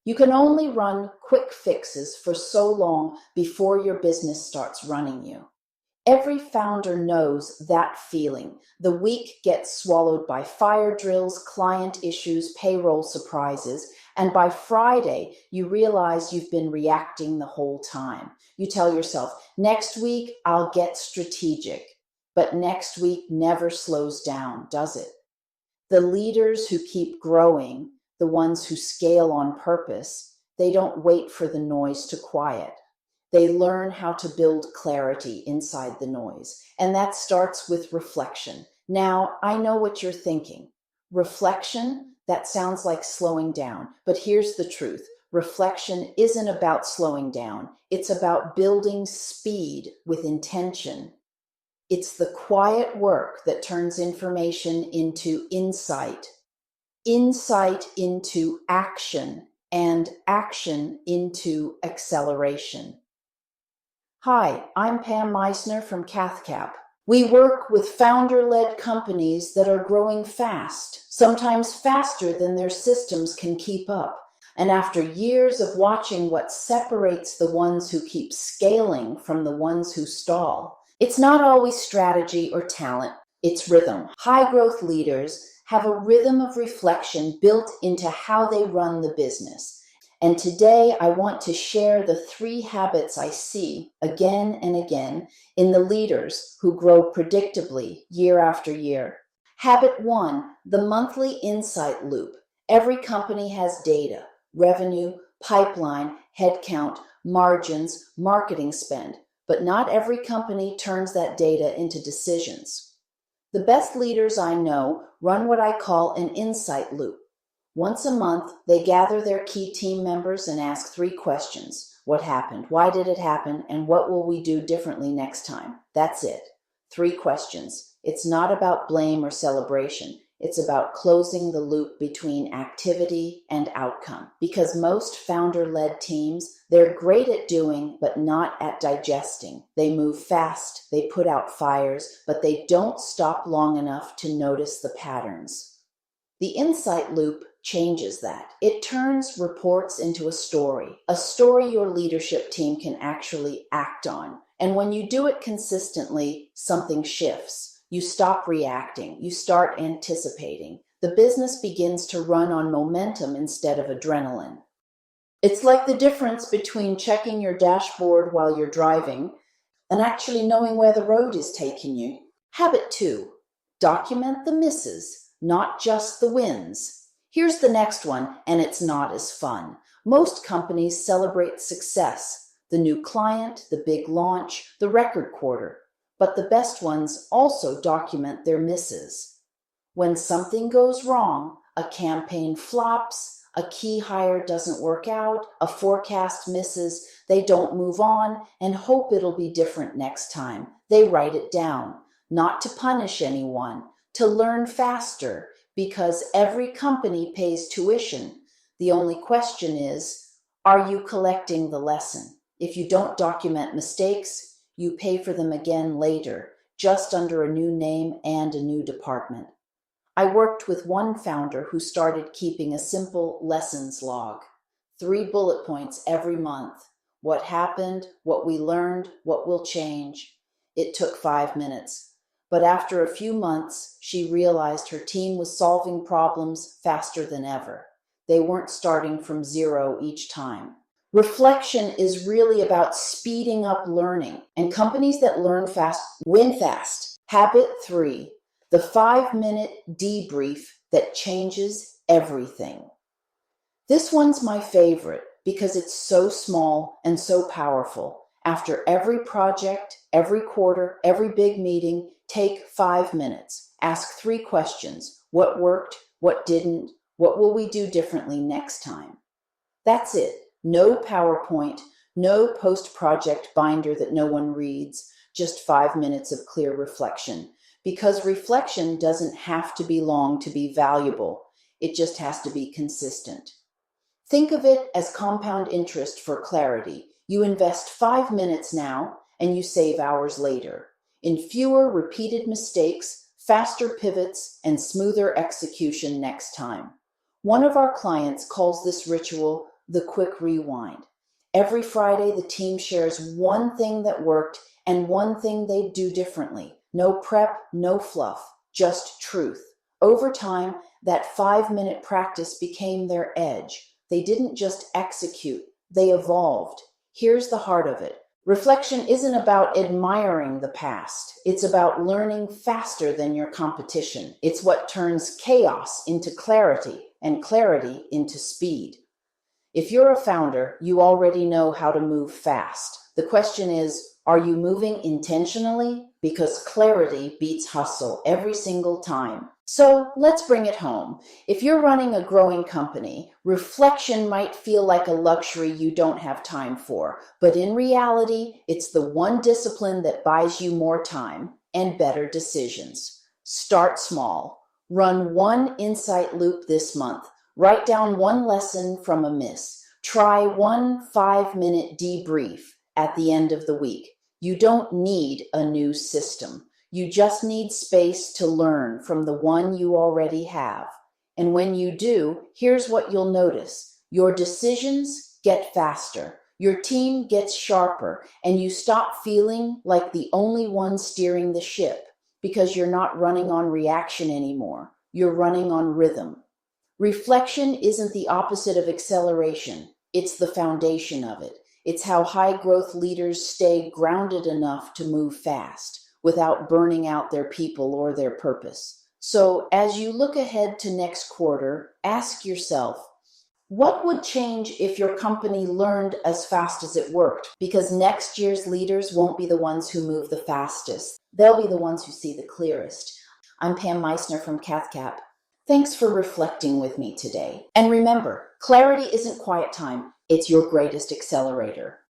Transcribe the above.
You can only run quick fixes for so long before your business starts running you. Every founder knows that feeling. The week gets swallowed by fire drills, client issues, payroll surprises, and by Friday, you realize you've been reacting the whole time. You tell yourself, next week, I'll get strategic. But next week never slows down, does it? The leaders who keep growing, the ones who scale on purpose, they don't wait for the noise to quiet. They learn how to build clarity inside the noise, and that starts with reflection. Now, I know what you're thinking. Reflection? That sounds like slowing down, but here's the truth. Reflection isn't about slowing down. It's about building speed with intention. It's the quiet work that turns information into insight into action, and action into acceleration. Hi, I'm Pam Meissner from Cathcap. We work with founder-led companies that are growing fast, sometimes faster than their systems can keep up. And after years of watching what separates the ones who keep scaling from the ones who stall, it's not always strategy or talent, it's rhythm. High-growth leaders have a rhythm of reflection built into how they run the business. And today I want to share the 3 habits I see again and again in the leaders who grow predictably year after year. Habit 1, the monthly insight loop. Every company has data, revenue, pipeline, headcount, margins, marketing spend, but not every company turns that data into decisions. The best leaders I know run what I call an insight loop. Once a month, they gather their key team members and ask 3 questions. What happened? Why did it happen? And what will we do differently next time? That's it. 3 questions. It's not about blame or celebration. It's about closing the loop between activity and outcome. Because most founder-led teams, they're great at doing, but not at digesting. They move fast, they put out fires, but they don't stop long enough to notice the patterns. The insight loop changes that. It turns reports into a story your leadership team can actually act on. And when you do it consistently, something shifts. You stop reacting. You start anticipating. The business begins to run on momentum instead of adrenaline. It's like the difference between checking your dashboard while you're driving and actually knowing where the road is taking you. Habit 2, document the misses, not just the wins. Here's the next one, and it's not as fun. Most companies celebrate success, the new client, the big launch, the record quarter. But the best ones also document their misses. When something goes wrong, a campaign flops, a key hire doesn't work out, a forecast misses, they don't move on and hope it'll be different next time. They write it down, not to punish anyone, to learn faster, because every company pays tuition. The only question is, are you collecting the lesson? If you don't document mistakes, you pay for them again later, just under a new name and a new department. I worked with one founder who started keeping a simple lessons log. 3 bullet points every month. What happened, what we learned, what will change. It took 5 minutes. But after a few months, she realized her team was solving problems faster than ever. They weren't starting from zero each time. Reflection is really about speeding up learning, and companies that learn fast win fast. Habit 3, the 5-minute debrief that changes everything. This one's my favorite because it's so small and so powerful. After every project, every quarter, every big meeting, take 5 minutes. Ask 3 questions. What worked? What didn't? What will we do differently next time? That's it. No PowerPoint, no post-project binder that no one reads, just 5 minutes of clear reflection. Because reflection doesn't have to be long to be valuable. It just has to be consistent. Think of it as compound interest for clarity. You invest 5 minutes now, and you save hours later. In fewer repeated mistakes, faster pivots, and smoother execution next time. One of our clients calls this ritual the quick rewind. Every Friday, the team shares one thing that worked and one thing they'd do differently. No prep, no fluff, just truth. Over time, that 5-minute practice became their edge. They didn't just execute, they evolved. Here's the heart of it. Reflection isn't about admiring the past. It's about learning faster than your competition. It's what turns chaos into clarity and clarity into speed. If you're a founder, you already know how to move fast. The question is, are you moving intentionally? Because clarity beats hustle every single time. So let's bring it home. If you're running a growing company, reflection might feel like a luxury you don't have time for. But in reality, it's the one discipline that buys you more time and better decisions. Start small. Run one insight loop this month. Write down one lesson from a miss. Try one 5-minute debrief at the end of the week. You don't need a new system. You just need space to learn from the one you already have. And when you do, here's what you'll notice. Your decisions get faster. Your team gets sharper, and you stop feeling like the only one steering the ship because you're not running on reaction anymore. You're running on rhythm. Reflection isn't the opposite of acceleration. It's the foundation of it. It's how high-growth leaders stay grounded enough to move fast without burning out their people or their purpose. So as you look ahead to next quarter, ask yourself, what would change if your company learned as fast as it worked? Because next year's leaders won't be the ones who move the fastest. They'll be the ones who see the clearest. I'm Pam Meissner from Cathcap. Thanks for reflecting with me today. And remember, clarity isn't quiet time, it's your greatest accelerator.